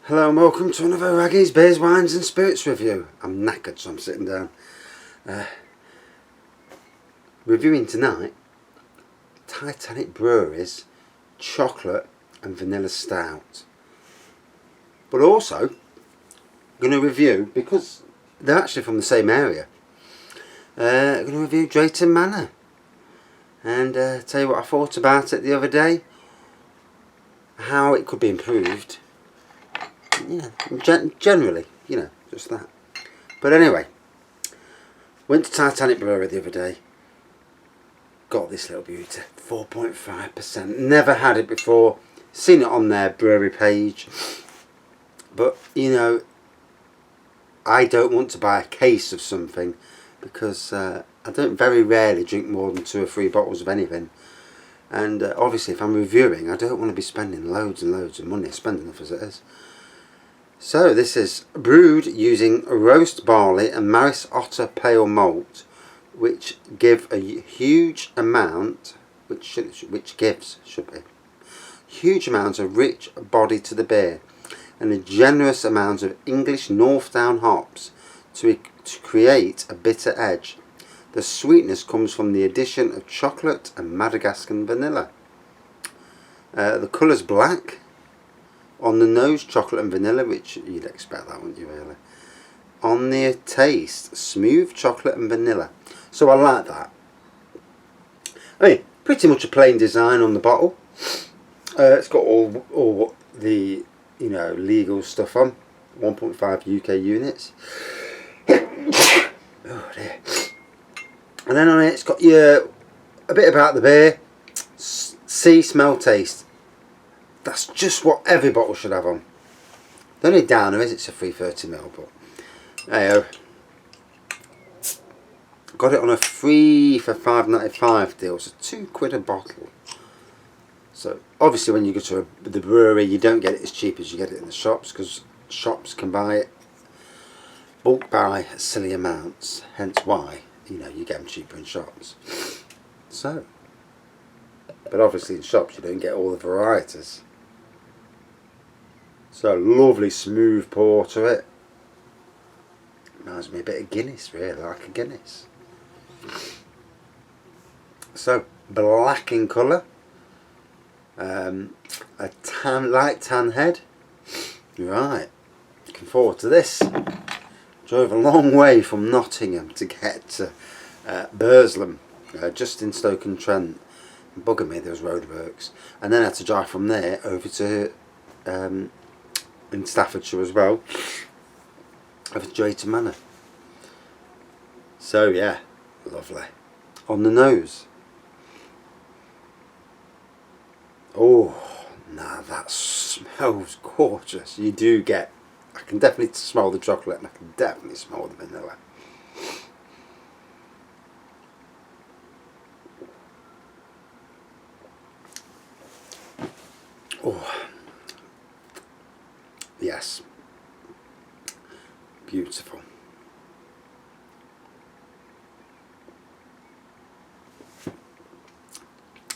Hello and welcome to another Raggies, Beers, Wines and Spirits review. I'm knackered, so I'm sitting down. Reviewing tonight Titanic Brewerys chocolate and vanilla stout. But also going to review, because they're actually from the same area, going to review Drayton Manor and tell you what I thought about it the other day, how it could be improved. Yeah, generally, just that. But anyway, went to Titanic Brewery the other day. Got this little beauty, 4.5%. Never had it before. Seen it on their brewery page. But, I don't want to buy a case of something because I don't very rarely drink more than 2 or 3 bottles of anything. And obviously if I'm reviewing, I don't want to be spending loads and loads of money. I spend enough as it is. So this is brewed using roast barley and Maris Otter pale malt, which give a huge amount, which gives huge amounts of rich body to the beer, and a generous amount of English Northdown hops to create a bitter edge. The sweetness comes from the addition of chocolate and Madagascar vanilla. The colour's black. On the nose, chocolate and vanilla, which you'd expect that, wouldn't you, really? On the taste, smooth chocolate and vanilla. So I like that. I mean, pretty much a plain design on the bottle. It's got all the legal stuff on. 1.5 UK units. Oh dear. And then on it, it's got a bit about the beer. See, smell, taste. That's just what every bottle should have on. The only downer is it's a 330ml, but hey, got it on a 3 for £5.95 deal, so £2 a bottle. So obviously when you go to the brewery, you don't get it as cheap as you get it in the shops, because shops can buy it bulk by silly amounts. Hence why you get them cheaper in shops. So, but obviously in shops you don't get all the varieties. So lovely smooth pour to it. Reminds me a bit of Guinness, really, like a Guinness. So black in colour, a light tan head. Right, looking forward to this. Drove a long way from Nottingham to get to Burslem, just in Stoke-on-Trent. Bugger me, there was roadworks, and then I had to drive from there over to in Staffordshire as well, over to Drayton Manor. So yeah, lovely. On the nose, oh, now that smells gorgeous. You do get, I can definitely smell the chocolate and I can definitely smell the vanilla. Oh, yes, beautiful.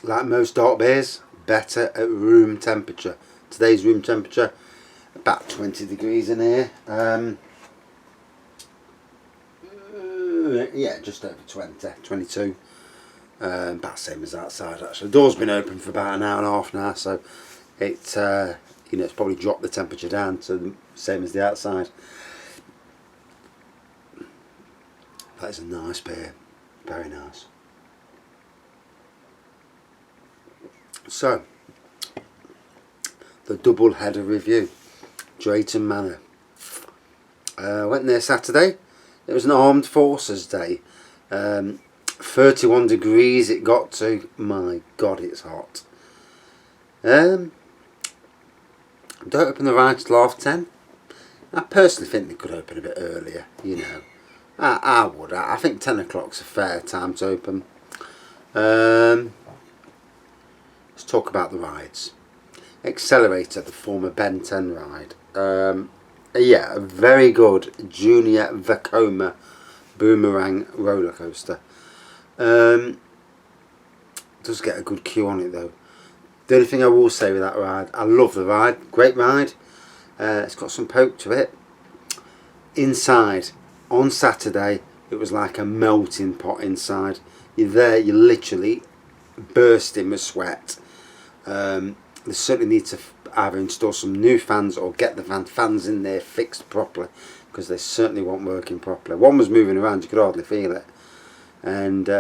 Like most dark beers, better at room temperature. Today's room temperature, about 20 degrees in here. Yeah, just over 20, 22. About the same as outside actually. The door's been open for about an hour and a half now, so it's it's probably dropped the temperature down to the same as the outside. That is a nice beer, very nice. So, the double header review, Drayton Manor. Went there Saturday. It was an armed forces day. 31 degrees it got to. My God, it's hot. Don't open the ride till 10:30. I personally think they could open a bit earlier, I would. I think 10 o'clock's a fair time to open. Let's talk about the rides. Accelerator, the former Ben 10 ride. Yeah, a very good Junior Vekoma boomerang roller coaster. Does get a good queue on it though. The only thing I will say with that ride, I love the ride, great ride. It's got some poke to it. Inside, on Saturday, it was like a melting pot inside. You're there, you're literally bursting with sweat. They certainly need to either install some new fans or get the fans in there fixed properly, because they certainly weren't working properly. One was moving around, you could hardly feel it. And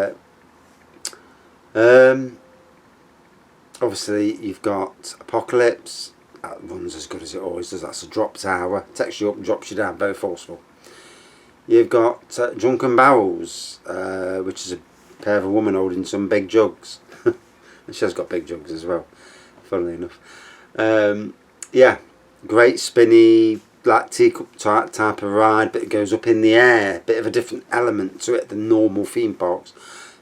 obviously you've got Apocalypse. That runs as good as it always does. That's a drop tower, takes you up and drops you down, very forceful. You've got Drunken Barrels, which is a pair of a woman holding some big jugs. And she has got big jugs as well, funnily enough. Yeah, great spinny, like teacup type of ride, but it goes up in the air. Bit of a different element to it than normal theme parks.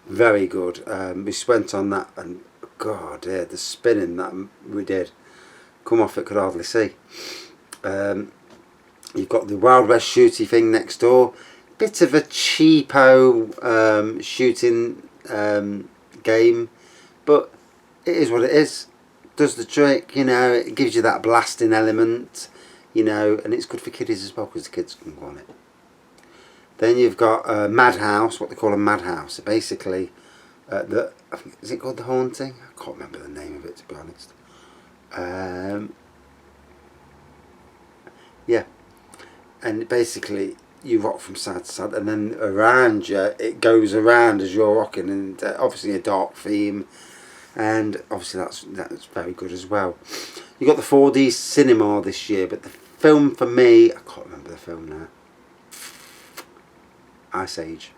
Very good. We went on that, and God, yeah, the spinning that we did, come off it could hardly see. You've got the Wild West shooty thing next door. Bit of a cheapo shooting game, but it is what it is. Does the trick, you know. It gives you that blasting element, you know, and it's good for kiddies as well, because the kids can go on it. Then you've got Madhouse, what they call a Madhouse. Basically, is it called The Haunting? I can't remember the name of it, to be honest. Yeah, and basically you rock from side to side, and then around you it goes around as you're rocking, and obviously a dark theme, and obviously that's very good as well. You got the 4D cinema this year, but the film for me, I can't remember the film now. Ice Age.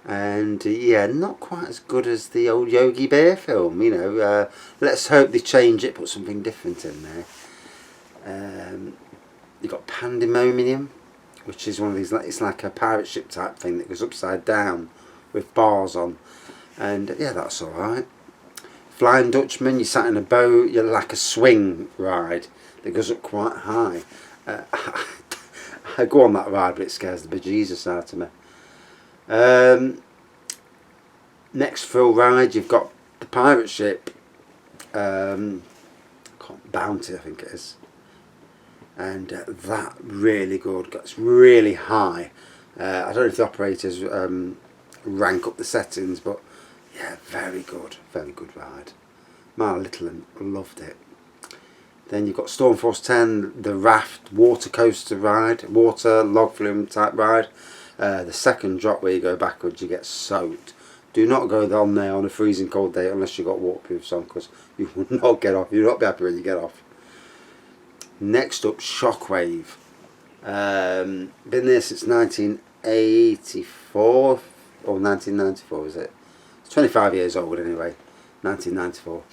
And yeah, not quite as good as the old Yogi Bear film, you know. Let's hope they change it, put something different in there. You've got Pandemonium, which is one of these, it's like a pirate ship type thing that goes upside down with bars on, and yeah, that's alright. Flying Dutchman, you sat in a boat, you're like a swing ride that goes up quite high. I go on that ride, but it scares the bejesus out of me. Next thrill ride, you've got the pirate ship, Bounty, I think it is. And that really good, gets really high. I don't know if the operators rank up the settings, but yeah, very good ride. My little one loved it. Then you've got Stormforce 10, the raft water coaster ride, water log flume type ride. The second drop where you go backwards, you get soaked. Do not go down there on a freezing cold day unless you've got waterproofs on, because you will not get off. You'll not be happy when you get off. Next up, Shockwave. Been there since 1984 or 1994, is it? It's 25 years old anyway. 1994.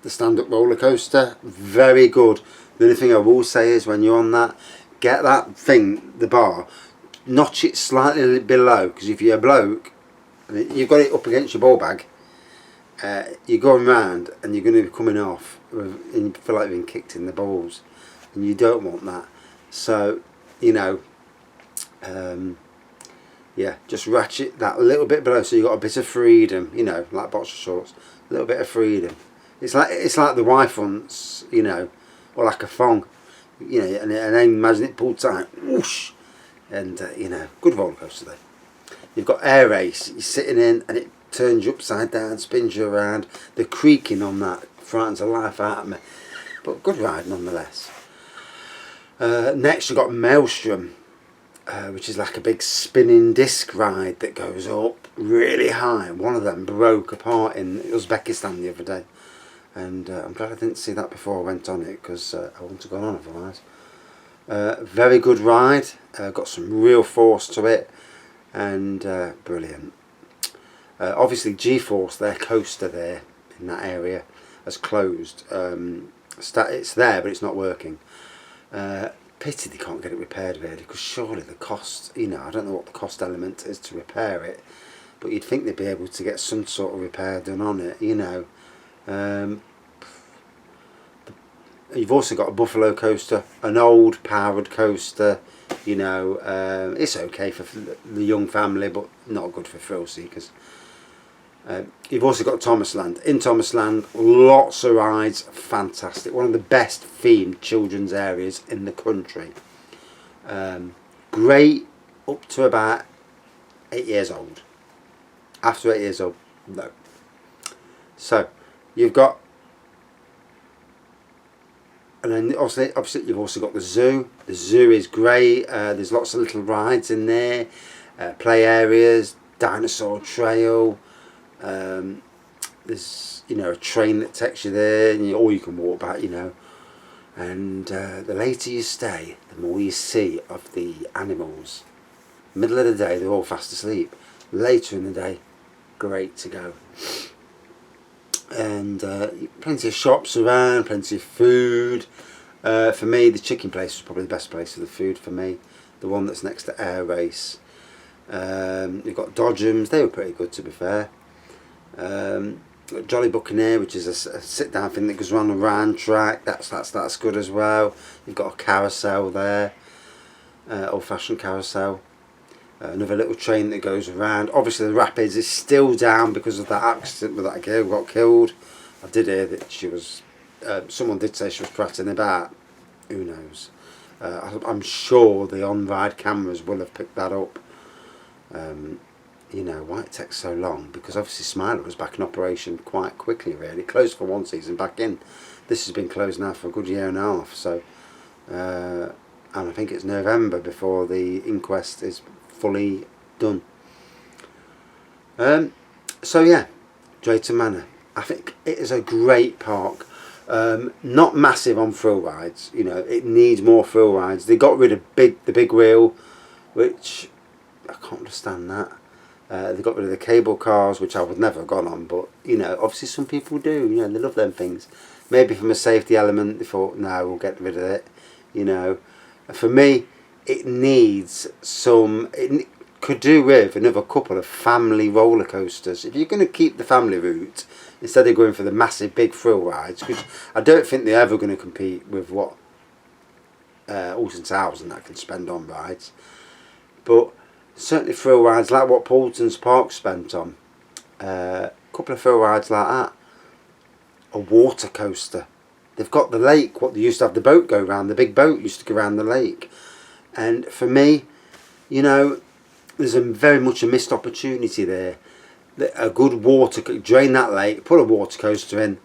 The stand-up roller coaster, very good. The only thing I will say is, when you're on that, get that thing, the bar, notch it slightly below, because if you're a bloke and you've got it up against your ball bag, you're going round and you're going to be coming off and you feel like you've been kicked in the balls, and you don't want that. So, you know, yeah, just ratchet that a little bit below, so you've got a bit of freedom, you know, like boxer shorts, a little bit of freedom. It's like the Y fronts, you know, or like a thong, you know, and then imagine it pulled tight, whoosh, and you know, good roller coaster there. You've got Air Race, you're sitting in and it turns you upside down, spins you around. The creaking on that frightens the life out of me, but good ride nonetheless. Next you've got Maelstrom, which is like a big spinning disc ride that goes up really high. One of them broke apart in Uzbekistan the other day, and I'm glad I didn't see that before I went on it, because I wouldn't have gone on otherwise. Very good ride, got some real force to it, and brilliant. Obviously G-Force, their coaster there in that area, has closed. It's there, but it's not working. Pity they can't get it repaired really, because surely the cost, you know, I don't know what the cost element is to repair it, but you'd think they'd be able to get some sort of repair done on it, you know. You've also got a Buffalo coaster, an old powered coaster, you know. It's okay for the young family, but not good for thrill seekers. You've also got Thomasland. In Thomasland, lots of rides, fantastic. One of the best themed children's areas in the country. Great up to about 8 years old. After 8 years old, no. So you've got, and then obviously you've also got the zoo. The zoo is great. There's lots of little rides in there, play areas, dinosaur trail. There's, you know, a train that takes you there, and or you can walk back, you know. And the later you stay, the more you see of the animals. Middle of the day, they're all fast asleep. Later in the day, great to go. And plenty of shops around, plenty of food. For me, the chicken place was probably the best place for the food for me. The one that's next to Air Race. You've got Dodgems, they were pretty good to be fair. Jolly Buccaneer, which is a sit-down thing that goes around the round track. That's good as well. You've got a carousel there, old-fashioned carousel. Another little train that goes around. Obviously the Rapids is still down because of that accident with that girl who got killed. I did hear that she was, someone did say she was prattling about. Who knows? I'm sure the on-ride cameras will have picked that up. You know, why it takes so long, because obviously Smiler was back in operation quite quickly really. Closed for one season, back in. This has been closed now for a good year and a half, so and I think it's November before the inquest is fully done. So yeah, Drayton Manor, I think it is a great park. Not massive on thrill rides, you know, it needs more thrill rides. They got rid of the big wheel, which I can't understand that. They got rid of the cable cars, which I would never have gone on, but you know, obviously some people do, you know, they love them things. Maybe from a safety element they thought, no, we'll get rid of it, you know. For me, it needs some, it could do with another couple of family roller coasters. If you're going to keep the family route, instead of going for the massive big thrill rides, which I don't think they're ever going to compete with what Alton Towers and that can spend on rides, but certainly thrill rides like what Paulton's Park spent on. A couple of thrill rides like that. A water coaster. They've got the lake, what they used to have the boat go round, the big boat used to go round the lake. And for me, you know, there's very much a missed opportunity there. A good water, drain that lake, put a water coaster in.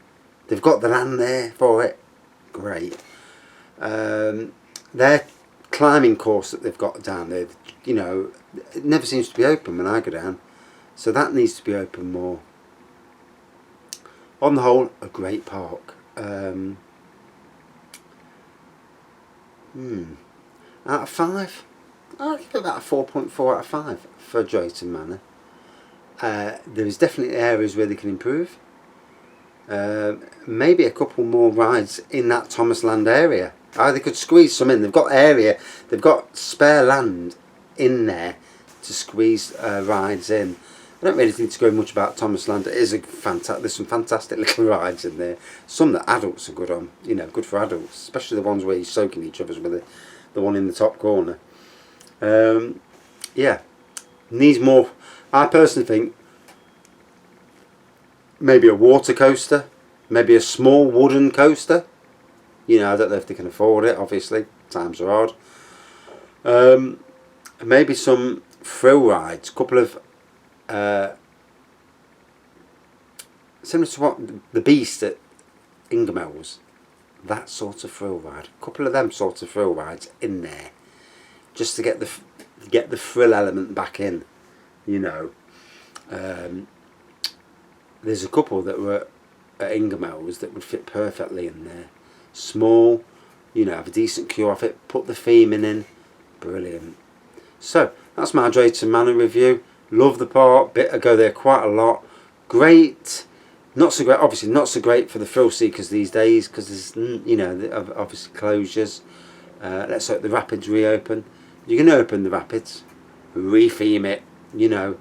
They've got the land there for it. Great. Their climbing course that they've got down there, you know, it never seems to be open when I go down, so that needs to be open more. On the whole, a great park. Out of 5, I'll give it about a 4.4 out of 5 for Drayton Manor. There is definitely areas where they can improve. Maybe a couple more rides in that Thomasland area. They could squeeze some in. They've got area, they've got spare land in there to squeeze rides in. I don't really need to go much about Thomasland. It is a there's some fantastic little rides in there. Some that adults are good on, you know, good for adults, especially the ones where you're soaking each other's with the one in the top corner. Yeah, needs more. I personally think maybe a water coaster, maybe a small wooden coaster. You know, I don't know if they can afford it, obviously, times are hard. Maybe some thrill rides, a couple of similar to what the Beast at Ingermells, that sort of thrill ride, a couple of them sort of thrill rides in there, just to get the thrill element back in, you know. There's a couple that were at Ingermells that would fit perfectly in there. Small, you know, have a decent queue off it, put the theming in, brilliant. So that's my Drayton Manor review. Love the park, I go there quite a lot. Great, not so great, obviously not so great for the thrill seekers these days, because there's, you know, obviously closures. Let's hope the Rapids reopen. You can open the Rapids, re-theme it, you know.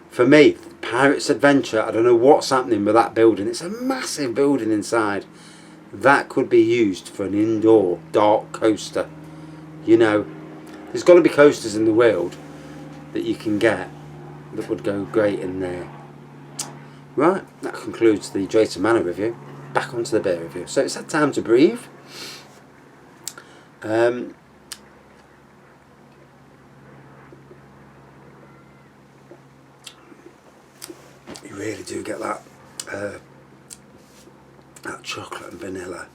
For me, Pirates Adventure, I don't know what's happening with that building. It's a massive building inside. That could be used for an indoor dark coaster. You know, there's got to be coasters in the world that you can get that would go great in there. Right, that concludes the Drayton Manor review. Back onto the beer review. So it's had time to breathe. You really do get that that chocolate and vanilla.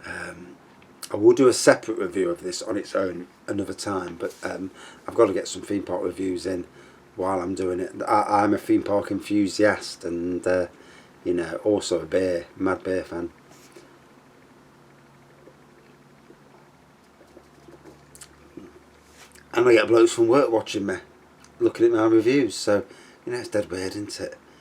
I will do a separate review of this on its own another time, but I've got to get some theme park reviews in while I'm doing it. I'm a theme park enthusiast, and you know, also a mad beer fan. And I get blokes from work watching me, looking at my reviews, so you know, it's dead weird, isn't it?